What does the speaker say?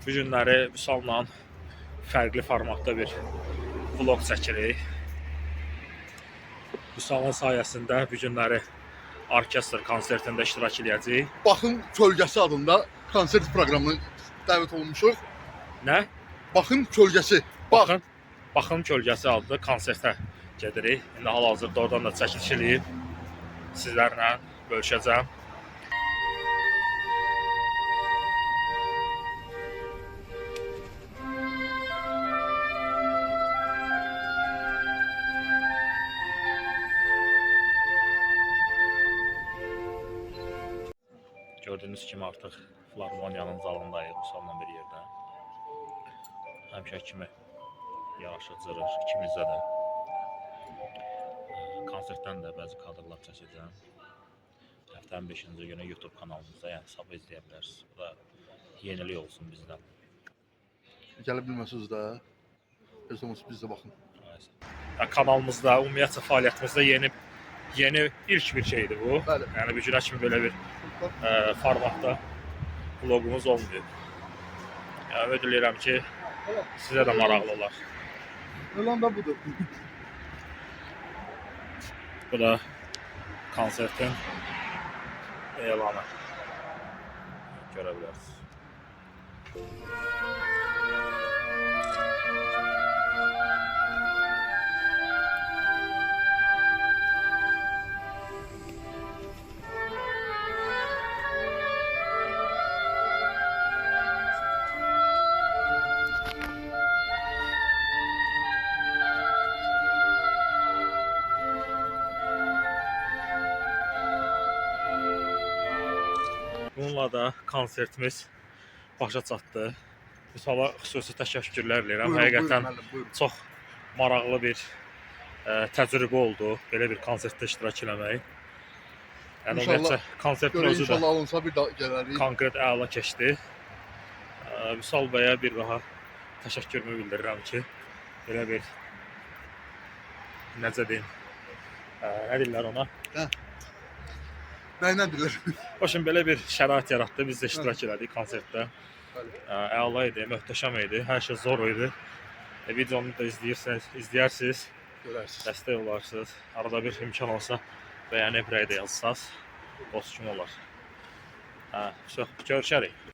Bu günləri Vüsal'la fərqli formatda bir vlog çəkirik. Vüsal'ın sayəsində bu günləri orkestr konsertində iştirak edəcəyik. Baxın Kölgəsi adında konsert proqramına dəvət olunmuşuq. Nə? Baxın Kölgəsi. Baxın Kölgəsi adlı konsertə gedirik. İndi hal-hazırda oradan da çəkiliş eləyib sizlərlə bölüşəcəm. Gördüğünüz kimi artıq Filarmoniyanın zalındayıq Vüsal'la bir yerdə. Həmişə kimi yağış cırır ikimizdə də. Konsertdən də bəzi kadrlar çəkəcəm. Həftənin 5-ci günü YouTube kanalımızda, yəni sabah izləyə bilərsiniz. Bu da yenilik olsun bizdən. Gələ bilməsiniz də. Heç olmasa biz də baxın. Kanalımızda, ümumiyyətlə fəaliyyətimizdə yeni ilk bir şeydir bu. Bəli. Yəni bu günə kimi belə bir formatda vlogumuz olmuyor. Yəni ümid edirəm ki, sizə də maraqlı olar. Olan da budur. Bu da konsertin elanı. Görə bilərsiniz. Bununla da konsertimiz başa çatdı. Vüsal'a xüsusi təşəkkürlər edirəm. Həqiqətən çox maraqlı bir təcrübə oldu belə bir konsertdə iştirak etmək. Yəni ümumiyyətlə konsertin özü də İnşallah alınsa bir daha gələrik. konkret əla keçdi. Vüsal bəyə bir daha təşəkkürümü bildirirəm ki, belə bir necə deyim, nə deyirlər ona? Nə deyirlər? Başım belə bir şərait yaratdı, biz də iştirak elədik konsertdə. Əla idi, möhtəşəm idi, hər şey zor idi. Videonu da izləyərsiniz, Görərsiniz. dəstək olarsınız. Arada bir imkan olsa bəyənib rəy də yazsaz, dost kimi olar. Görüşərik.